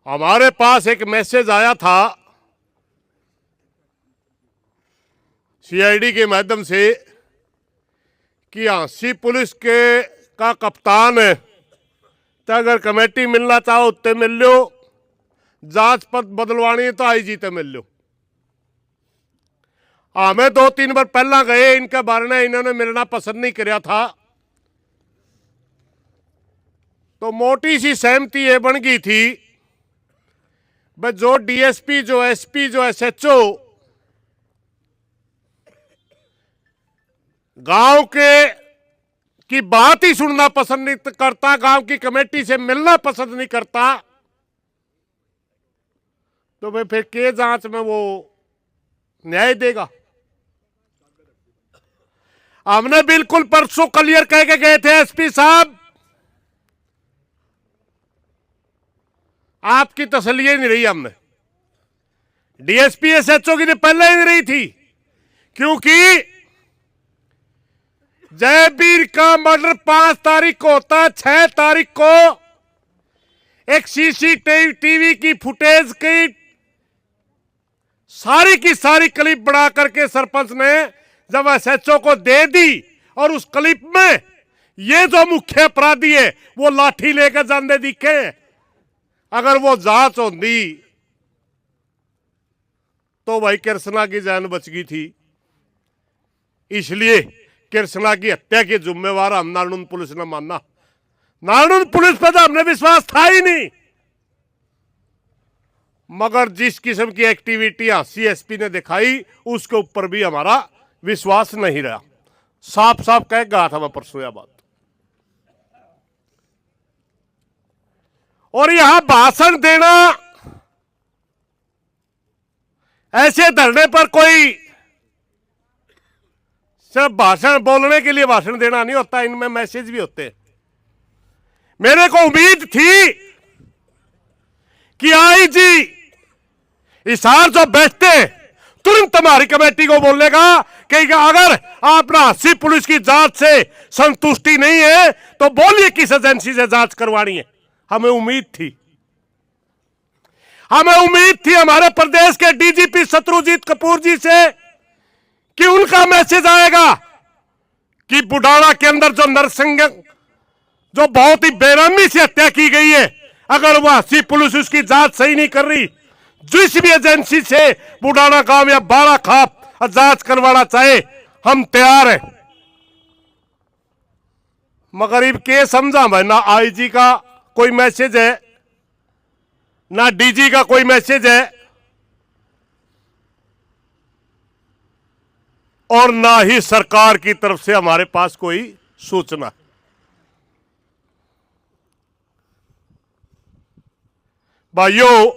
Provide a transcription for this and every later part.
हमारे पास एक मैसेज आया था सीआईडी के माध्यम से कि हांसी पुलिस के का कप्तान है, तो अगर कमेटी मिलना चाहो उत्ते मिल लो, जांच पद बदलवानी है तो आईजी ते मिल लो। हमें 2-3 बार पहला गए, इनके बारे में इन्होंने मिलना पसंद नहीं किया था, तो मोटी सी सहमति ये बन गई थी भाई जो डीएसपी, जो एसपी, जो एसएचओ गांव के की बात ही सुनना पसंद नहीं करता, गांव की कमेटी से मिलना पसंद नहीं करता, तो भाई फिर के जांच में वो न्याय देगा। हमने बिल्कुल परसों क्लियर कह के गए थे एसपी साहब, आपकी तसल्ली नहीं रही हमने, डीएसपी एसएचओ की तो पहले ही नहीं रही थी, क्योंकि जयवीर का मर्डर 5 तारीख को होता है। 6 तारीख को एक सीसीटीवी की फुटेज की सारी क्लिप बना करके सरपंच ने जब एसएचओ को दे दी, और उस क्लिप में ये जो मुख्य अपराधी है वो लाठी लेकर जाने दिखे। अगर वो जांच होती तो भाई कृष्णा की जान बच गई थी। इसलिए कृष्णा की हत्या के जिम्मेवार हम नारनौंद पुलिस ने माना। नारनौंद पुलिस पर तो हमने विश्वास था ही नहीं, मगर जिस किस्म की एक्टिविटी सीएसपी ने दिखाई उसके ऊपर भी हमारा विश्वास नहीं रहा। साफ साफ कह गया था मैं परसों यह बात। और यहां भाषण देना, ऐसे धरने पर कोई सिर्फ भाषण बोलने के लिए भाषण देना नहीं होता, इनमें मैसेज भी होते हैं। मेरे को उम्मीद थी कि आईजी इशार जो बैठते तुरंत हमारी कमेटी को बोलेगा कि अगर आप हांसी पुलिस की जांच से संतुष्टि नहीं है तो बोलिए किस एजेंसी से जांच करवानी है। हमें उम्मीद थी हमारे प्रदेश के डीजीपी शत्रुजीत कपूर जी से कि उनका मैसेज आएगा कि बुढ़ाना के अंदर जो नरसिंह, जो बहुत ही बेरहमी से हत्या की गई है, अगर वह हांसी पुलिस उसकी जांच सही नहीं कर रही, जिस भी एजेंसी से बुढ़ाना गांव या बाड़ा खाप जांच करवाना चाहे हम तैयार हैं। मगर अब के समझा भाई, ना आईजी का कोई मैसेज है, ना डीजी का कोई मैसेज है, और ना ही सरकार की तरफ से हमारे पास कोई सूचना। भाइयों,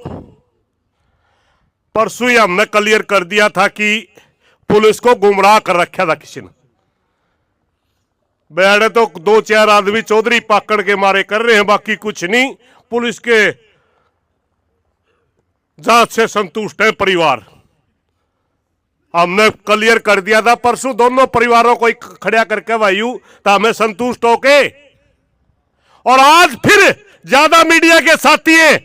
परसों ही हमने क्लियर कर दिया था कि पुलिस को गुमराह कर रखा था किसी ने। बेड़े तो 2-4 आदमी चौधरी पाकड़ के मारे कर रहे हैं, बाकी कुछ नहीं। पुलिस के जांच से संतुष्ट है परिवार। हमने क्लियर कर दिया था परसों दोनों परिवारों को खड़ा करके भाइयों, तो हमें संतुष्ट होके, और आज फिर ज्यादा मीडिया के साथी है,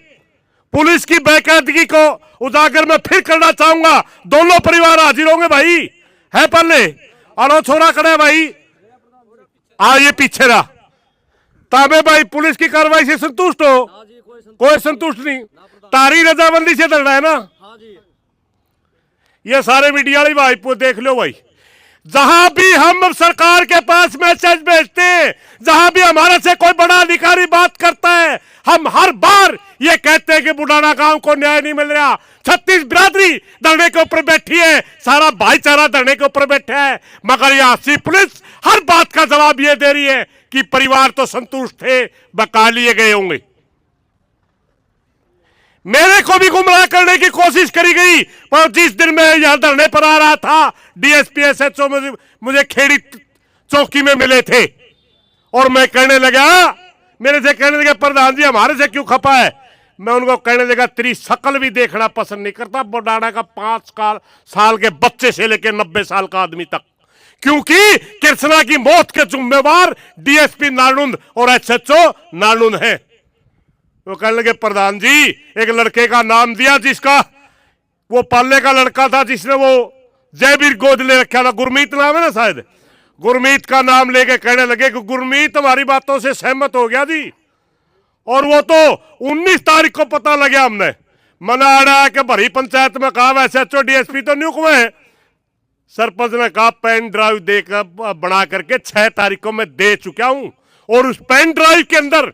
पुलिस की बेकायदगी को उजागर मैं फिर करना चाहूंगा। दोनों परिवार हाजिर होंगे भाई, है पल्ले और छोरा खड़े भाई, ये पीछे रहा। ताबे भाई पुलिस की कार्रवाई से संतुष्ट हो? कोई संतुष्ट नहीं, तारी रजामंदी से लड़ रहा है ना। ये सारे मीडिया वाले भाई देख लो भाई, जहां भी हम सरकार के पास मैसेज भेजते हैं, जहां भी हमारे से कोई बड़ा अधिकारी बात करता है, हम हर बार ये कहते हैं कि बुढ़ाना गांव को न्याय नहीं मिल रहा। 36 बिरादरी धरने के ऊपर बैठी है, सारा भाईचारा धरने के ऊपर बैठा है, मगर ये हांसी पुलिस हर बात का जवाब ये दे रही है कि परिवार तो संतुष्ट थे, बका लिए गए होंगे। मेरे को भी गुमराह करने की कोशिश करी गई, पर जिस दिन मैं यहां धरने पर आ रहा था, डीएसपी एसएचओ मुझे खेड़ी चौकी में मिले थे, और मैं कहने लगा, मेरे से कहने लगे प्रधान जी हमारे से क्यों खपा है। मैं उनको कहने लगा तेरी शकल भी देखना पसंद नहीं करता, बुढ़ाना का 5 साल के बच्चे से लेकर 90 साल का आदमी तक, क्योंकि कृष्णा की मौत के जिम्मेवार डीएसपी नारनौंद और एसएचओ नारनौंद है। वो कहने लगे प्रधान जी, एक लड़के का नाम दिया जिसका वो पालने का लड़का था, जिसने वो जयवीर गोद ले रखा था, गुरमीत नाम है ना शायद, गुरमीत का नाम लेके कहने लगे कि गुरमीत हमारी बातों से सहमत हो गया जी। और वो तो 19 तारीख को पता लगा हमने, मना आड़ा कि भरी पंचायत में कहा वैसे एचओ डीएसपी तो नियुक्त हुए हैं। सरपंच ने कहा पेन ड्राइव देकर बना करके 6 तारीख को मैं दे चुका हूं, और उस पेन ड्राइव के अंदर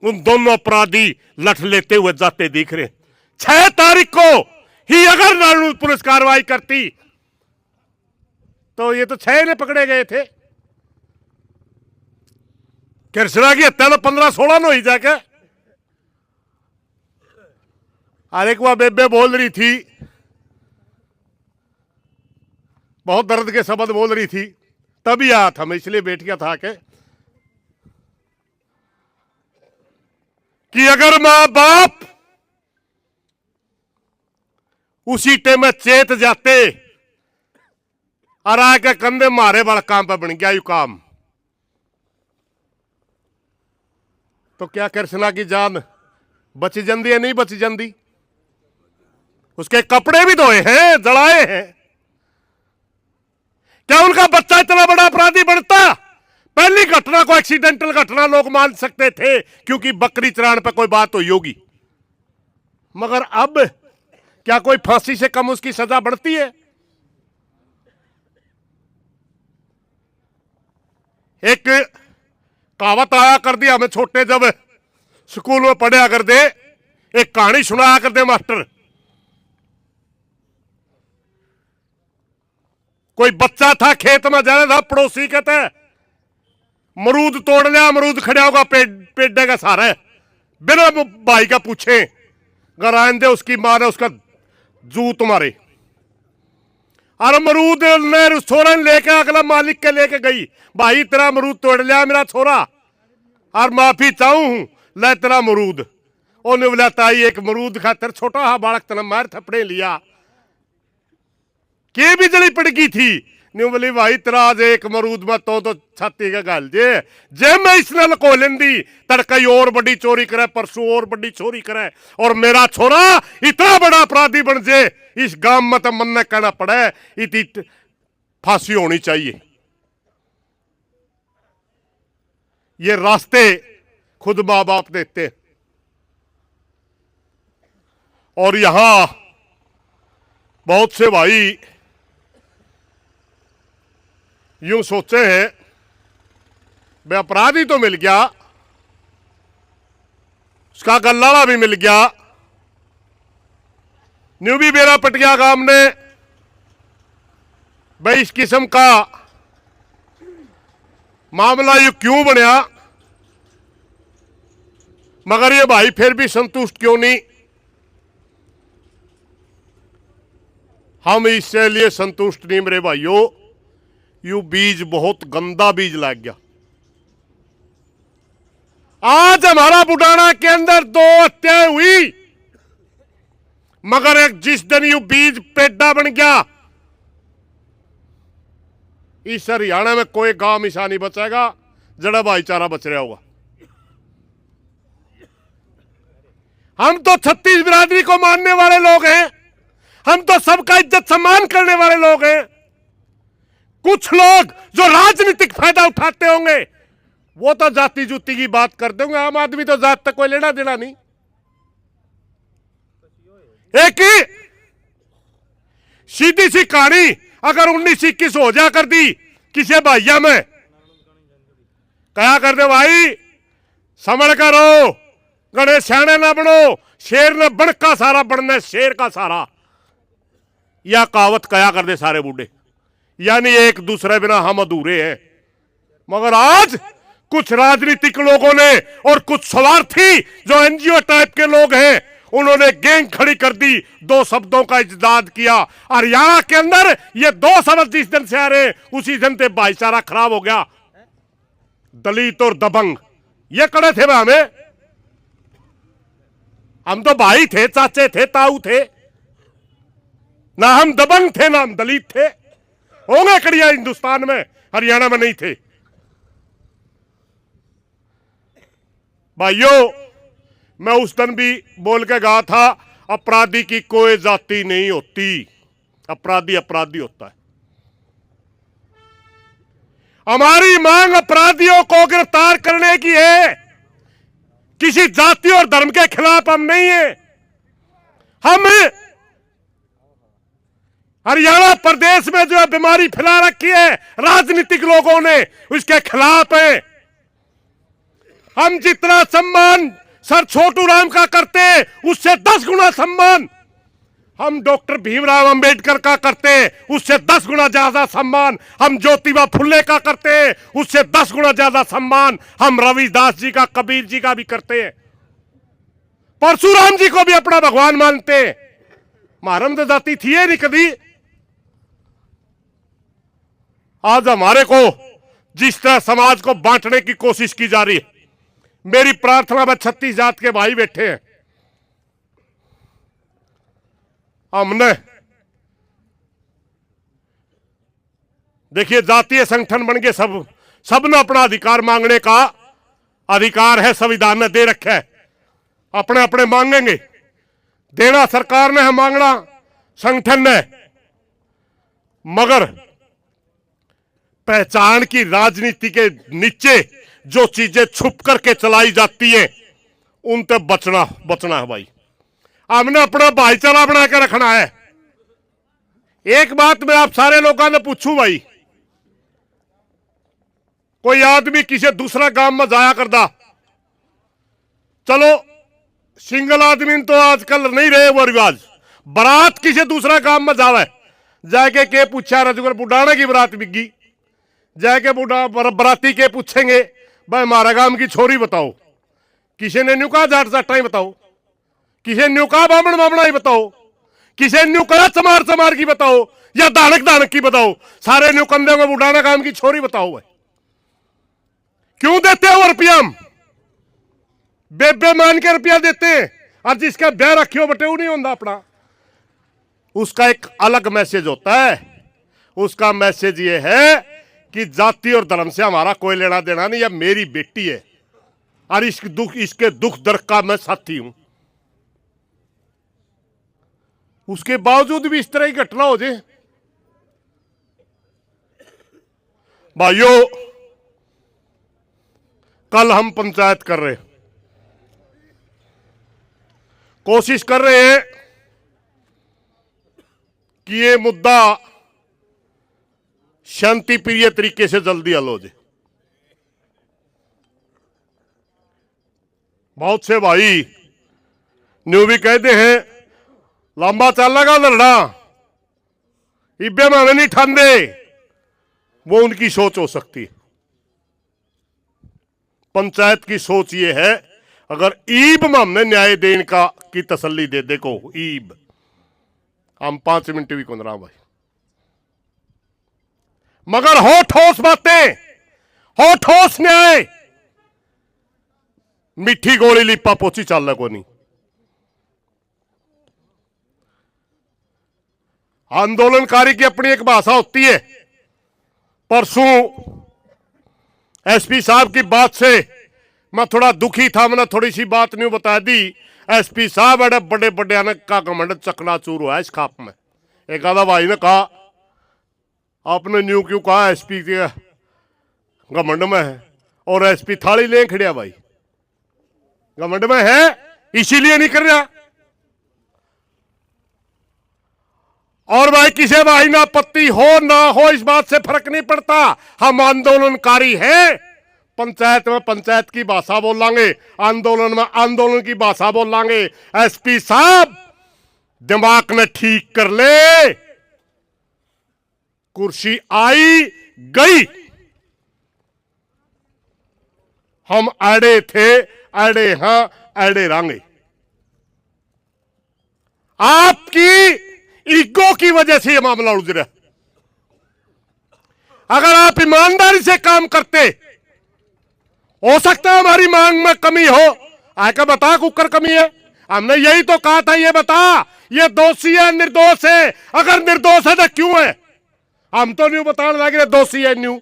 उन दोनों अपराधी लठ लेते हुए जाते दिख रहे। 6 तारीख को ही अगर नारायण पुलिस कार्रवाई करती तो ये तो 6 ने पकड़े गए थे। कृष्णा की हत्या तो 15-16 में हुई जाके। और एक वह बेबे बोल रही थी, बहुत दर्द के शब्द बोल रही थी, तभी आया था मैं, इसलिए बैठ गया था कि अगर मां बाप उसी टाइम में चेत जाते और आके कंधे मारे वाला काम पर बन गया यू काम, तो क्या कृष्णा की जान बची जाती है? नहीं बची जाती। उसके कपड़े भी धोए हैं, जलाए हैं। क्या उनका बच्चा इतना बड़ा अपराधी बनता? पहली घटना को एक्सीडेंटल घटना लोग मान सकते थे क्योंकि बकरी चराने पर कोई बात हुई होगी, मगर अब क्या कोई फांसी से कम उसकी सजा बढ़ती है? एक कहावत आया कर दी हमें छोटे जब स्कूल में पढ़ा कर दे, एक कहानी सुनाया कर दे मास्टर। कोई बच्चा था, खेत में जा रहा था, पड़ोसी कहते हैं मरूद तोड़ लिया, अमरूद खड़ा होगा पेड़ का सहारा, बिना भाई का पूछे घर आंदे उसकी मां ने उसका जूत मारे, और अमरूद ने छोरा लेके अगला मालिक के लेके गई, भाई तेरा अमरूद तोड़ लिया मेरा छोरा, और माफी चाहूं ले तेरा अमरूद। उन्हें बोला ताई एक मरूद खातर छोटा हा बालक तना मार थपड़े लिया, के भी जली पड़ गई थी। न्यू बोली भाई तेरा आज एक मरूद में तो छाती का गाल जे मैं इसने लको लेंदी तड़कई और बड़ी चोरी करे, परसों और बड़ी चोरी करे, और मेरा छोरा इतना बड़ा अपराधी बन जे इस गांव में तो मन ने कहना पड़े इतनी फांसी होनी चाहिए। ये रास्ते खुद मां बाप देते, और यहां बहुत से भाई यूं सोचे हैं भाई अपराधी तो मिल गया, उसका गल्लाड़ा भी मिल गया। न्यू भी बेरा पटिया गांव ने भाई इस किस्म का मामला यू क्यों बनया, मगर ये भाई फिर भी संतुष्ट क्यों नहीं? हम इससे लिए संतुष्ट नहीं मेरे भाइयों, यू बीज बहुत गंदा बीज लग गया। आज हमारा बुढ़ाना के अंदर 2 हत्याएं हुई, मगर एक जिस दिन यू बीज पेड़ा बन गया, इस हरियाणा में कोई गांव मिसा नहीं बचेगा जड़ा भाईचारा बच रहा होगा। हम तो 36 बिरादरी को मानने वाले लोग हैं, हम तो सबका इज्जत सम्मान करने वाले लोग हैं। कुछ लोग जो राजनीतिक फायदा उठाते होंगे वो तो जाति जुती की बात कर देंगे, आम आदमी तो जात तक कोई लेना देना नहीं। एक ही सीधी सी कहानी अगर 19-21 हो जा कर दी किसी भाइया में, कहा कर दे भाई समझ कर रहो, गणेश सियाने ना बनो, शेर ने बण का सारा बनना शेर का सारा, यह कहावत कहा कर दे सारे बूढ़े, यानी एक दूसरे बिना हम अधूरे हैं। मगर आज कुछ राजनीतिक लोगों ने और कुछ स्वार्थी जो एनजीओ टाइप के लोग हैं उन्होंने गैंग खड़ी कर दी, 2 शब्दों का इजदाद किया, और यहां के अंदर ये 2 शब्द जिस दिन से आ रहे उसी दिन से भाईचारा खराब हो गया। दलित और दबंग ये कड़े थे हमें, हम तो भाई थे, चाचे थे, ताऊ थे, ना हम दबंग थे ना हम दलित थे। होंगे कड़िया हिंदुस्तान में, हरियाणा में नहीं थे। भाइयों मैं उस दिन भी बोल के गया था, अपराधी की कोई जाति नहीं होती, अपराधी अपराधी होता है। हमारी मांग अपराधियों को गिरफ्तार करने की है, किसी जाति और धर्म के खिलाफ हम नहीं है। हम हरियाणा प्रदेश में जो बीमारी फैला रखी है राजनीतिक लोगों ने, उसके खिलाफ है। हम जितना सम्मान सर छोटू राम का करते हैं उससे 10 गुना सम्मान हम डॉक्टर भीमराव अंबेडकर का करते हैं, उससे 10 गुना ज्यादा सम्मान हम ज्योतिबा फुले का करते हैं, उससे 10 गुना ज्यादा सम्मान हम रविदास जी का, कबीर जी का भी करते हैं। परशुराम जी को भी अपना भगवान मानते हैं। महारम तो जाति थी नहीं कभी। आज हमारे को जिस तरह समाज को बांटने की कोशिश की जा रही है, मेरी प्रार्थना में 36 जात के भाई बैठे हैं। हमने देखिए जातीय संगठन बन के सबने अपना अधिकार मांगने का अधिकार है, संविधान ने दे रखा है। अपने अपने मांगेंगे, देना सरकार ने है, मांगना संगठन ने। मगर पहचान की राजनीति के नीचे जो चीजें छुप करके चलाई जाती हैं उनसे बचना है भाई। हमने अपना भाईचारा बना के रखना है। एक बात मैं आप सारे लोगों ने पूछूं भाई, कोई आदमी किसी दूसरा गांव में जाया करता, चलो सिंगल आदमी तो आजकल नहीं रहे वो रिवाज, बारात किसी दूसरा गांव में जावे, जाके के पूछा रजगर बुढ़ाना की बारात बिकी, जाके बराती के पूछेंगे भाई हमारा गांव की छोरी बताओ, किसी ने न्यू कहा जाट जाटा ही बताओ, किसी न्यू कहा बामण बामणा ही बताओ, किसी न्यू कहा चमार चमार की बताओ, या दानक दानक की बताओ, सारे न्यू कंधे में बुढ़ाना गांव की छोरी बताओ भाई। क्यों देते हो रुपया? बेबे मान के रुपया देते हैं, और जिसका ब्याह रखियो बटे वो नहीं होता अपना। उसका एक अलग मैसेज होता है। उसका मैसेज ये है कि जाति और धर्म से हमारा कोई लेना देना नहीं, यह मेरी बेटी है और इसके दुख दर्द का मैं साथी हूं। उसके बावजूद भी इस तरह की घटना हो जाए। भाइयों, कल हम पंचायत कर रहे, कोशिश कर रहे हैं कि ये मुद्दा शांति प्रिय तरीके से जल्दी हल हो जाए। बहुत से भाई न्यू भी कहते हैं लंबा चलेगा लड़ना, इब्बे में हमें नहीं ठांदे। वो उनकी सोच हो सकती है। पंचायत की सोच ये है, अगर ईब में हमने न्याय देने का की तसल्ली दे, देखो ईब हम 5 मिनट भी कौन रहा भाई, मगर हो ठोस बातें, हो ठोस न्याय। मिठी गोली लिपा पोची चल को नहीं। आंदोलनकारी की अपनी एक भाषा होती है। परसों एसपी साहब की बात से मैं थोड़ा दुखी था, मैंने थोड़ी सी बात नहीं बता दी। एसपी साहब बड़े बड़े अनक का घमंड चकनाचूर हुआ है इस खाप में। एक आधा भाई ने कहा आपने न्यू क्यों कहा एसपी के घमंड में है, और एसपी थाली ले खड़िया भाई, घमंड में है इसीलिए नहीं कर रहा। और भाई किसी भाई ना आपत्ति हो ना हो इस बात से फर्क नहीं पड़ता, हम आंदोलनकारी हैं। पंचायत में पंचायत की भाषा बोल लांगे, आंदोलन में आंदोलन की भाषा बोल लांगे। एसपी साहब दिमाग ने ठीक कर ले, कुर्सी आई गई, हम अड़े थे, अड़े हां अड़े रहेंगे। आपकी ईगो की वजह से यह मामला उलझ रहा। अगर आप ईमानदारी से काम करते, हो सकता है हमारी मांग में कमी हो। आकर बता कुकर कमी है, हमने यही तो कहा था, ये बता ये दोषी है निर्दोष है, अगर निर्दोष है तो क्यों है? हम तो न्यू बताने लगे दोषी है न्यू।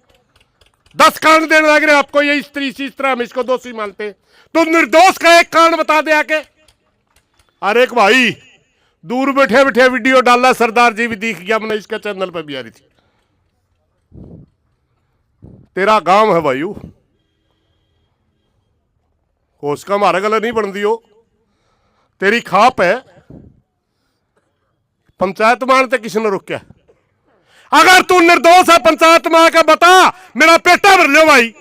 10 कांड देने लग रहे आपको, ये इस तरह हम इसको दोषी मानते हैं। तो निर्दोष का एक कांड बता दे आके। अरे एक भाई दूर बैठे बैठे वीडियो डाला, सरदार जी भी दिख गया, मैंने इसका चैनल पे भी आ रही थी। तेरा गांव है भाई, उसका हमारा गला नहीं बन दियो, तेरी खाप है। पंचायत मानते किसने रोक्या? अगर तू निर्दोष है पंचायत में आकर बता, मेरा पेटा भर लो भाई।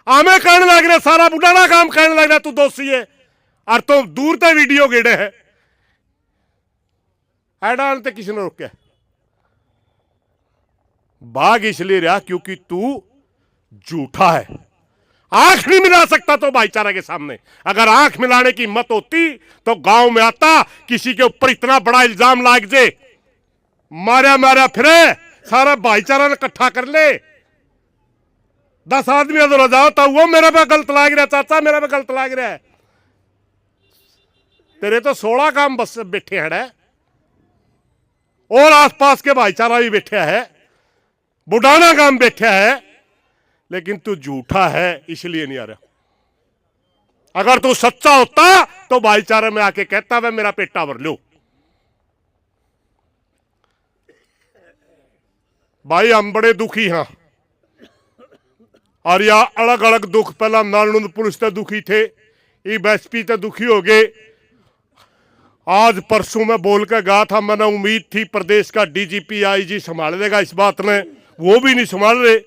आमे कहने लग रहे, सारा बुढ़ाना काम कहने लग रहा तू दोषी है, और तो दूर तक वीडियो गेड़े है। ऐडान ते किसने रोक्या? बाघ इसलिए रहा क्योंकि तू झूठा है। आंख नहीं मिला सकता तो भाईचारा के सामने। अगर आंख मिलाने की हिम्मत होती तो गांव में आता, किसी के ऊपर इतना बड़ा इल्जाम लाग जे, मारा मारा फिरे, सारा भाईचारा ने इकट्ठा कर ले, 10 आदमी अदर हो जाओ तो वो मेरे पे गलत लाग रहा, चाचा मेरे पे गलत लाग रहा है। तेरे तो 16 काम बस बैठे हैं, और आसपास के भाईचारा भी बैठा है, बुढ़ाना काम बैठा है, लेकिन तू झूठा है इसलिए नहीं आ रहा। अगर तू सच्चा होता तो भाईचारे में आके कहता वह मेरा पेटा भर लो। भाई हम बड़े दुखी हैं, और या अलग अलग दुख, पहला नालनुंद पुलिस ते दुखी थे, एसपी ते दुखी हो गए। आज परसों में बोल के गया था, मैंने उम्मीद थी प्रदेश का डीजीपी आईजी संभाल लेगा इस बात में, वो भी नहीं संभाल रहे।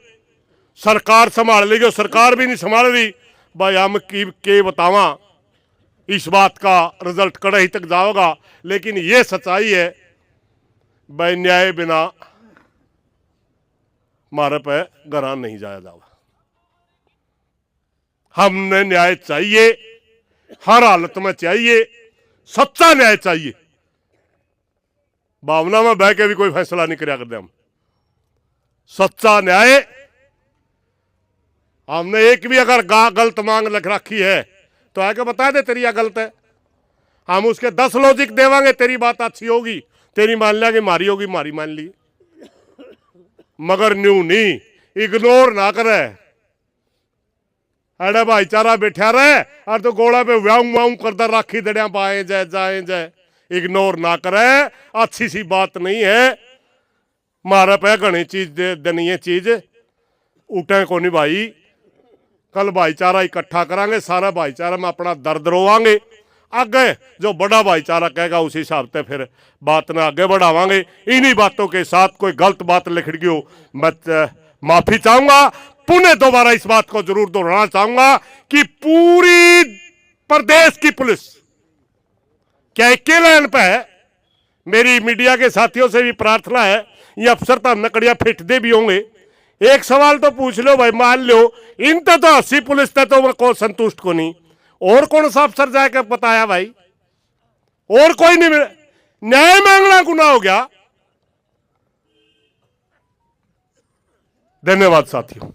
सरकार संभाल लेगी, सरकार भी नहीं संभाल रही। भाई हम के बतावा, इस बात का रिजल्ट कड़े ही तक जाओगा, लेकिन ये सच्चाई है भाई, न्याय बिना मारे पे घरा नहीं जाया जाओगा। हमने न्याय चाहिए, हर हालत में चाहिए, सच्चा न्याय चाहिए। भावना में बह के भी कोई फैसला नहीं कराया करते हम। सच्चा न्याय, हमने एक भी अगर गलत मांग लिख रखी है तो आके बता दे तेरी यह गलत है, हम उसके 10 लॉजिक देवांगे, तेरी बात अच्छी होगी तेरी मान लेंगे, मारी होगी मारी मान ली, मगर न्यू नहीं, इग्नोर ना करे। अरे भाईचारा बैठा रहे और तो गोला पे व्याऊं व्याऊं करता राखी दड़िया पाए जाए जाए जाए, इग्नोर ना करे, अच्छी सी बात नहीं है। मारे पे घनी चीज देनी है, चीज उठे को नहीं भाई। कल भाईचारा इकट्ठा करांगे, सारा भाईचारा में अपना दर्द रोवांगे, आगे जो बड़ा भाईचारा कहेगा उसी हिसाब से फिर बात ने आगे बढ़ावांगे। इन्हीं बातों के साथ कोई गलत बात लिख गई हो मैं माफी चाहूंगा। पुनः दोबारा इस बात को जरूर दोहराना चाहूंगा कि पूरी प्रदेश की पुलिस क्या एक लाइन पे है। मेरी मीडिया के साथियों से भी प्रार्थना है, ये अफसर तो नकड़िया फिटते भी होंगे, एक सवाल तो पूछ लो भाई, मान लो इन तो 80 पुलिस थे तो को संतुष्ट को नहीं, और कौन सा अफसर जाकर बताया भाई, और कोई नहीं मिले, न्याय मांगना गुनाह हो गया। धन्यवाद साथियों।